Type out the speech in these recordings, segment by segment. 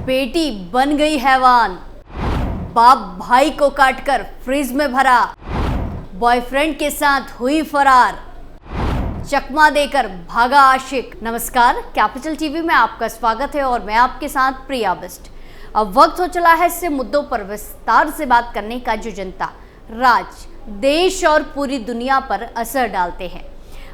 बेटी बन गई हैवान, बाप भाई को काटकर फ्रिज में भरा, बॉयफ्रेंड के साथ हुई फरार, चकमा देकर भागा आशिक। नमस्कार, कैपिटल टीवी में आपका स्वागत है और मैं आपके साथ प्रिया बिस्ट। अब वक्त हो चला है इससे मुद्दों पर विस्तार से बात करने का जो जनता, राज्य, देश और पूरी दुनिया पर असर डालते हैं।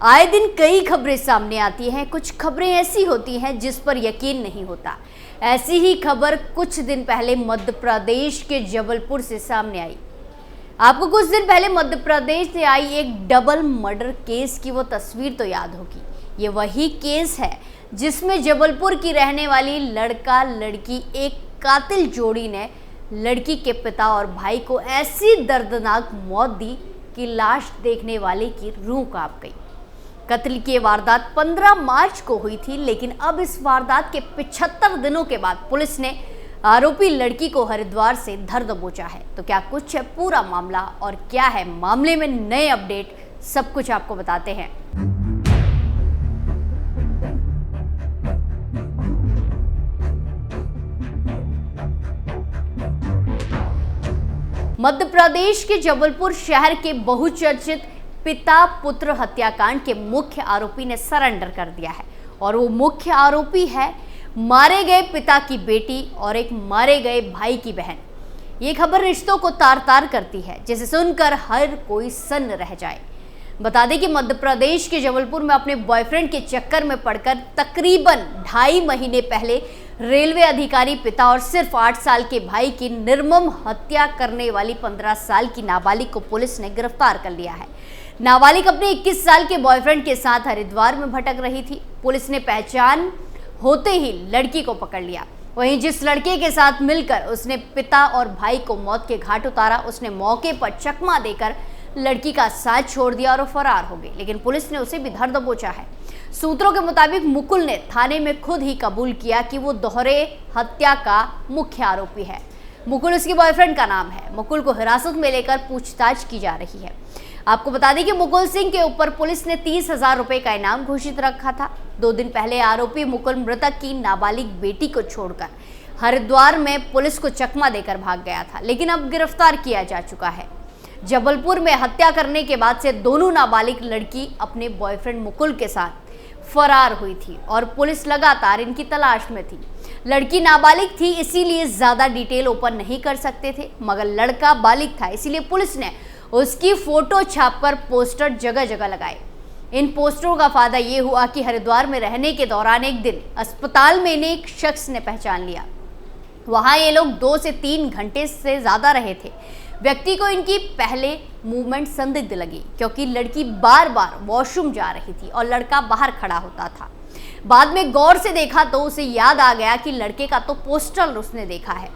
आए दिन कई खबरें सामने आती हैं। कुछ खबरें ऐसी होती हैं जिस पर यकीन नहीं होता। ऐसी ही खबर कुछ दिन पहले मध्य प्रदेश के जबलपुर से सामने आई। आपको कुछ दिन पहले मध्य प्रदेश से आई एक डबल मर्डर केस की वो तस्वीर तो याद होगी। ये वही केस है जिसमें जबलपुर की रहने वाली लड़का लड़की एक कातिल जोड़ी ने लड़की के पिता और भाई को ऐसी दर्दनाक मौत दी कि लाश देखने वाले की रूह कांप गई। कत्ल की वारदात 15 मार्च को हुई थी, लेकिन अब इस वारदात के 75 दिनों के बाद पुलिस ने आरोपी लड़की को हरिद्वार से धर दबोचा है। तो क्या कुछ है पूरा मामला और क्या है मामले में नए अपडेट, सब कुछ आपको बताते हैं। मध्य प्रदेश के जबलपुर शहर के बहुचर्चित पिता पुत्र हत्याकांड के मुख्य आरोपी ने सरेंडर कर दिया है और वो मुख्य आरोपी है मारे गए पिता की बेटी और एक मारे गए भाई की बहन। ये खबर रिश्तों को तार तार करती है, जिसे सुनकर हर कोई सन्न रह जाए। बता दें कि मध्य प्रदेश के जबलपुर में अपने बॉयफ्रेंड के चक्कर में पड़कर तकरीबन 2.5 महीने पहले रेलवे अधिकारी पिता और सिर्फ 8 साल के भाई की निर्मम हत्या करने वाली 15 साल की नाबालिग को पुलिस ने गिरफ्तार कर लिया है। नाबालिग अपने 21 साल के बॉयफ्रेंड के साथ हरिद्वार में भटक रही थी। पुलिस ने पहचान होते ही लड़की को पकड़ लिया। वहीं जिस लड़के के साथ मिलकर उसने पिता और भाई को मौत के घाट उतारा, उसने मौके पर चकमा देकर लड़की का साथ छोड़ दिया और वो फरार हो गई, लेकिन पुलिस ने उसे भी धर दबोचा है। सूत्रों के मुताबिक मुकुल ने थाने में खुद ही कबूल किया कि वो दोहरे हत्या का मुख्य आरोपी है। मुकुल उसके बॉयफ्रेंड का नाम है। मुकुल को हिरासत में लेकर पूछताछ की जा रही है। आपको बता दें कि मुकुल सिंह के ऊपर पुलिस ने 30,000 रुपए का इनाम घोषित रखा था। 2 दिन पहले आरोपी मुकुल मृतक की नाबालिग बेटी को छोड़कर हरिद्वार में पुलिस को चकमा देकर भाग गया था, लेकिन अब गिरफ्तार किया जा चुका है। जबलपुर में हत्या करने के बाद से दोनों नाबालिग लड़की अपने बॉयफ्रेंड मुकुल के साथ फरार हुई थी और पुलिस लगातार इनकी तलाश में थी। लड़की नाबालिग थी, इसीलिए ज्यादा डिटेल ओपन नहीं कर सकते थे, मगर लड़का बालिग था, इसीलिए पुलिस ने उसकी फोटो छापकर पोस्टर जगह जगह लगाए। इन पोस्टरों का फायदा ये हुआ कि हरिद्वार में रहने के दौरान एक दिन अस्पताल में इन्हें एक शख्स ने पहचान लिया। वहां ये लोग 2 से 3 घंटे से ज्यादा रहे थे। व्यक्ति को इनकी पहले मूवमेंट संदिग्ध लगी, क्योंकि लड़की बार बार वॉशरूम जा रही थी और लड़का बाहर खड़ा होता था। बाद में गौर से देखा तो उसे याद आ गया कि लड़के का तो पोस्टर उसने देखा है।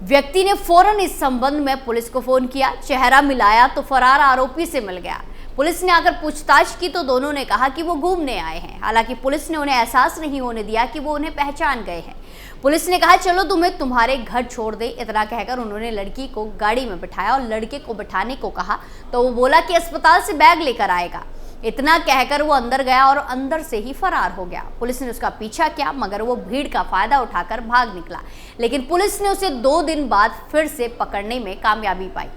व्यक्ति ने फौरन इस संबंध में पुलिस को फोन किया। चेहरा मिलाया तो फरार आरोपी से मिल गया। पुलिस ने आकर पूछताछ की तो दोनों ने कहा कि वो घूमने आए हैं। हालांकि पुलिस ने उन्हें एहसास नहीं होने दिया कि वो उन्हें पहचान गए हैं। पुलिस ने कहा चलो तुम्हें तुम्हारे घर छोड़ दे। इतना कहकर उन्होंने लड़की को गाड़ी में बिठाया और लड़के को बिठाने को कहा तो वो बोला कि अस्पताल से बैग लेकर आएगा। इतना कहकर वो अंदर गया और अंदर से ही फरार हो गया। पुलिस ने उसका पीछा किया, मगर वो भीड़ का फायदा उठाकर भाग निकला, लेकिन पुलिस ने उसे 2 दिन बाद फिर से पकड़ने में कामयाबी पाई।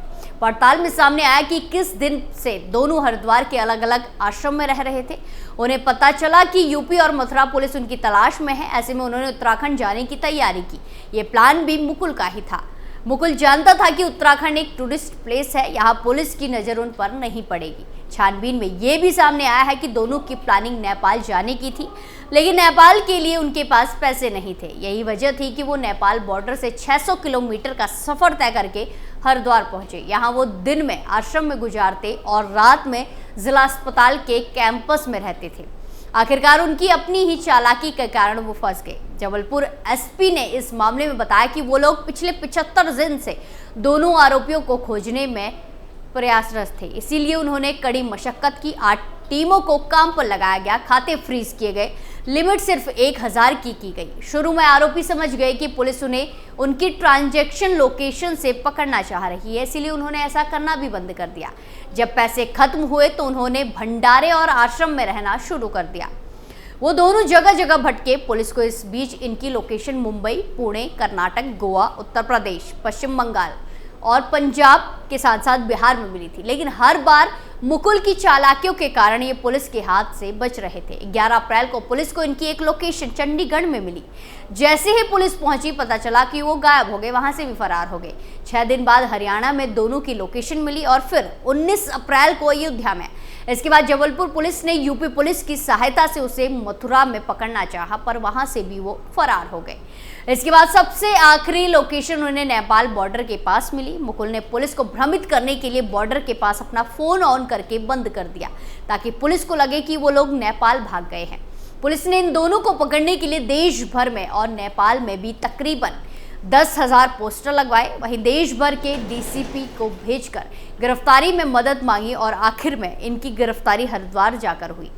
पड़ताल में सामने आया कि किस दिन से दोनों हरिद्वार के अलग अलग आश्रम में रह रहे थे। उन्हें पता चला कि यूपी और मथुरा पुलिस उनकी तलाश में है। ऐसे में उन्होंने उत्तराखंड जाने की तैयारी की। ये प्लान भी मुकुल का ही था। मुकुल जानता था कि उत्तराखंड एक टूरिस्ट प्लेस है, यहाँ पुलिस की नज़र उन पर नहीं पड़ेगी। छानबीन में ये भी सामने आया है कि दोनों की प्लानिंग नेपाल जाने की थी, लेकिन नेपाल के लिए उनके पास पैसे नहीं थे। यही वजह थी कि वो नेपाल बॉर्डर से 600 किलोमीटर का सफ़र तय करके हरिद्वार पहुंचे। यहाँ वो दिन में आश्रम में गुजारते और रात में जिला अस्पताल के कैंपस में रहते थे। आखिरकार उनकी अपनी ही चालाकी के कारण वो फंस गए। जबलपुर एसपी ने इस मामले में बताया कि वो लोग पिछले 75 दिन से दोनों आरोपियों को खोजने में प्रयासरत थे, इसीलिए उन्होंने कड़ी मशक्कत की। 8 टीमों को काम पर लगाया गया, खाते फ्रीज किए गए, लिमिट सिर्फ 1000 की गई। शुरू में आरोपी समझ गए कि पुलिस उन्हें उनकी ट्रांजैक्शन लोकेशन से पकड़ना चाह रही है, इसीलिए उन्होंने ऐसा करना भी बंद कर दिया। जब पैसे खत्म हुए तो उन्होंने भंडारे और आश्रम में रहना शुरू कर दिया। वो दोनों जगह जगह भटके। पुलिस को इस बीच इनकी लोकेशन मुंबई, पुणे, कर्नाटक, गोवा, उत्तर प्रदेश, पश्चिम बंगाल और पंजाब के साथ साथ बिहार में मिली थी, लेकिन हर बार मुकुल की चालाकियों के कारण ये पुलिस के हाथ से बच रहे थे। 11 अप्रैल को पुलिस को इनकी एक लोकेशन चंडीगढ़ में मिली। जैसे ही पुलिस पहुंची, पता चला कि वो गायब हो गए, वहां से भी फरार हो गए। 6 दिन बाद हरियाणा में दोनों की लोकेशन मिली और फिर 19 अप्रैल को अयोध्या में। इसके बाद जबलपुर पुलिस ने यूपी पुलिस की सहायता से उसे मथुरा में पकड़ना चाहा, पर वहां से भी वो फरार हो गए। इसके बाद सबसे आखिरी लोकेशन उन्हें नेपाल बॉर्डर के पास मिली। मुकुल ने पुलिस को भ्रमित करने के लिए बॉर्डर के पास अपना फोन ऑन करके बंद कर दिया, ताकि पुलिस को लगे कि वो लोग नेपाल भाग गए हैं। पुलिस ने इन दोनों को पकड़ने के लिए देश भर में और नेपाल में भी तकरीबन 10,000 पोस्टर लगवाए। वहीं देश भर के डीसीपी को भेजकर गिरफ्तारी में मदद मांगी और आखिर में इनकी गिरफ्तारी हरिद्वार जाकर हुई।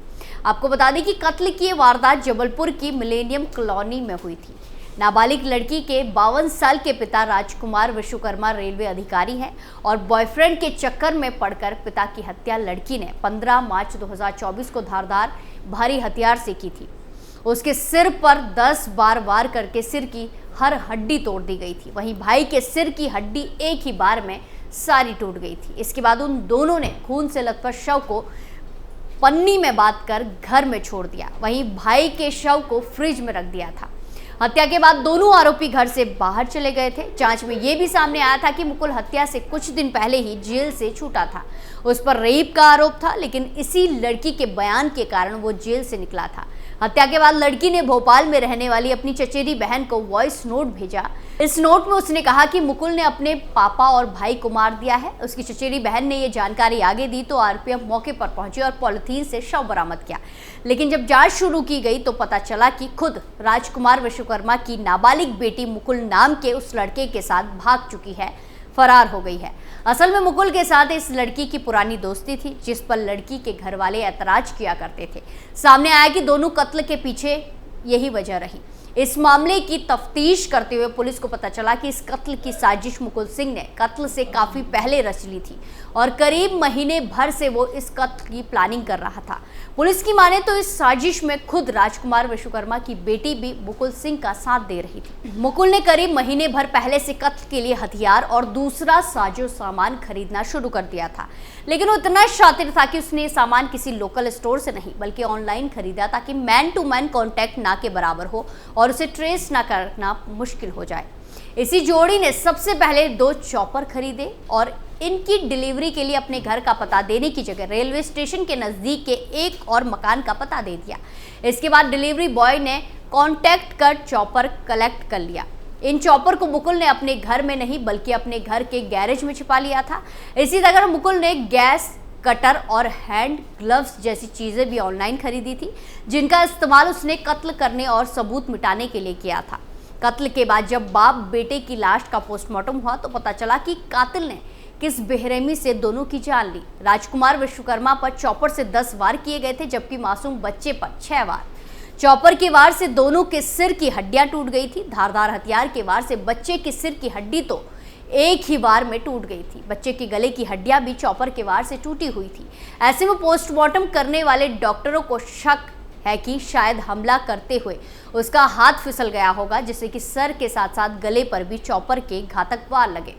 आपको बता दें कि कत्ल की वारदात जबलपुर की मिलेनियम कॉलोनी में हुई थी। नाबालिग लड़की के 52 साल के पिता राजकुमार विश्वकर्मा रेलवे अधिकारी हैं और बॉयफ्रेंड के चक्कर में पड़कर पिता की हत्या लड़की ने 15 मार्च 2024 को धारदार भारी हथियार से की थी। उसके सिर पर 10 बार वार करके सिर की हर हड्डी तोड़ दी गई थी। वहीं भाई के सिर की हड्डी एक ही बार में सारी टूट गई थी। इसके बाद उन दोनों ने खून से लथपथ शव को पन्नी में बांधकर घर में छोड़ दिया। वहीं भाई के शव को फ्रिज में रख दिया था। हत्या के बाद दोनों आरोपी घर से बाहर चले गए थे। जांच में यह भी सामने आया था कि मुकुल हत्या से कुछ दिन पहले ही जेल से छूटा था। उस पर रेप का आरोप था, लेकिन इसी लड़की के बयान के कारण वो जेल से निकला था। हत्या के बाद लड़की ने भोपाल में रहने वाली अपनी चचेरी बहन को वॉइस नोट भेजा। इस नोट में उसने कहा कि मुकुल ने अपने पापा और भाई को मार दिया है। उसकी चचेरी बहन ने यह जानकारी आगे दी तो आरपीएफ मौके पर पहुंची और पॉलिथीन से शव बरामद किया। लेकिन जब जांच शुरू की गई तो पता चला कि खुद राजकुमार विश्वकर्मा की नाबालिग बेटी मुकुल नाम के उस लड़के के साथ भाग चुकी है, फरार हो गई है। असल में मुकुल के साथ इस लड़की की पुरानी दोस्ती थी, जिस पर लड़की के घर वाले ऐतराज किया करते थे। सामने आया कि दोनों कत्ल के पीछे यही वजह रही। इस मामले की तफ्तीश करते हुए पुलिस को पता चला कि इस कत्ल की साजिश मुकुल सिंह ने कत्ल से काफी पहले रच ली थी और करीब महीने भर से वो इस कत्ल की प्लानिंग कर रहा था। पुलिस की माने तो इस साजिश में खुद राजकुमार विश्वकर्मा की बेटी भी मुकुल सिंह का साथ दे रही थी। मुकुल ने करीब महीने भर पहले से कत्ल के लिए हथियार और दूसरा साजो सामान खरीदना शुरू कर दिया था, लेकिन वो इतना शातिर था कि उसने सामान किसी लोकल स्टोर से नहीं बल्कि ऑनलाइन खरीदा, ताकि मैन टू मैन कॉन्टैक्ट ना के बराबर हो और उसे ट्रेस ना करना मुश्किल हो जाए। इसी जोड़ी ने सबसे पहले 2 चॉपर खरीदे और इनकी डिलीवरी के लिए अपने घर का पता देने की जगह रेलवे स्टेशन के नजदीक के एक और मकान का पता दे दिया। इसके बाद डिलीवरी बॉय ने कांटेक्ट कर चॉपर कलेक्ट कर लिया। इन चॉपर को मुकुल ने अपने घर में नहीं बल्कि अपने घर के गैरेज में छिपा लिया था। इसी तरह मुकुल ने गैस कटर और हैंड ग्लव्स जैसी चीजें भी ऑनलाइन खरीदी थी, जिनका इस्तेमाल उसने कत्ल करने और सबूत मिटाने के लिए किया था। कत्ल के बाद जब बाप बेटे की लाश का पोस्टमार्टम हुआ तो पता चला कि कातिल ने किस बेरहमी से दोनों की जान ली। राजकुमार विश्वकर्मा पर चॉपर से 10 वार किए गए थे, जबकि मासूम बच्चे पर 6 वार। चॉपर के वार से दोनों के सिर की हड्डियां टूट गई थी। धारदार हथियार के वार से बच्चे के सिर की हड्डी तो एक ही बार में टूट गई थी। बच्चे के गले की हड्डियां भी चॉपर के वार से टूटी हुई थी। ऐसे में पोस्टमार्टम करने वाले डॉक्टरों को शक है कि शायद हमला करते हुए उसका हाथ फिसल गया होगा, जिससे कि सर के साथ साथ गले पर भी चॉपर के घातक वार लगे।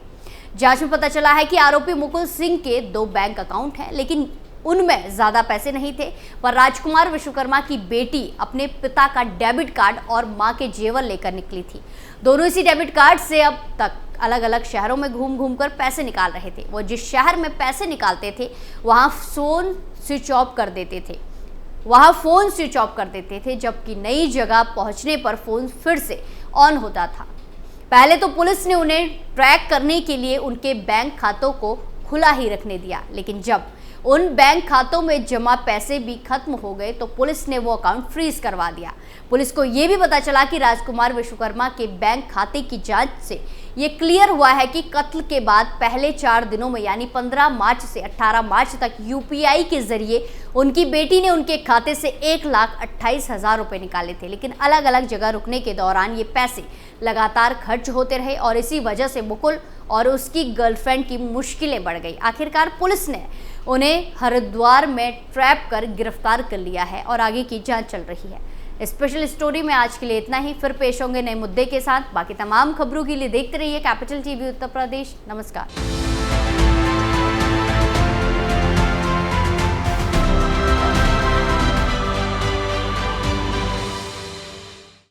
जांच में पता चला है कि आरोपी मुकुल सिंह के 2 बैंक अकाउंट हैं, लेकिन उनमें ज्यादा पैसे नहीं थे। पर राजकुमार विश्वकर्मा की बेटी अपने पिता का डेबिट कार्ड और मां के जेवर लेकर निकली थी। दोनों इसी डेबिट कार्ड से अब तक अलग अलग शहरों में घूम घूम कर पैसे निकाल रहे थे। वो जिस शहर में पैसे निकालते थे वहां फोन स्विच ऑफ कर देते थे, जबकि नई जगह पहुंचने पर फोन फिर से ऑन होता था। पहले तो पुलिस ने उन्हें ट्रैक करने के लिए उनके बैंक खातों को खुला ही रखने दिया, लेकिन जब उन बैंक खातों में जमा पैसे भी खत्म हो गए तो पुलिस ने वो अकाउंट फ्रीज करवा दिया। पुलिस को यह भी पता चला कि राजकुमार विश्वकर्मा के बैंक खाते की जांच से ये क्लियर हुआ है कि कत्ल के बाद पहले 4 दिनों में यानी 15 मार्च से 18 मार्च तक यूपीआई के जरिए उनकी बेटी ने उनके खाते से 1,28,000 रुपए निकाले थे। लेकिन अलग अलग जगह रुकने के दौरान ये पैसे लगातार खर्च होते रहे और इसी वजह से मुकुल और उसकी गर्लफ्रेंड की मुश्किलें बढ़ गई। आखिरकार पुलिस ने उन्हें हरिद्वार में ट्रैप कर गिरफ्तार कर लिया है और आगे की जांच चल रही है। स्पेशल स्टोरी में आज के लिए इतना ही। फिर पेश होंगे नए मुद्दे के साथ। बाकी तमाम खबरों के लिए देखते रहिए कैपिटल टीवी उत्तर प्रदेश। नमस्कार।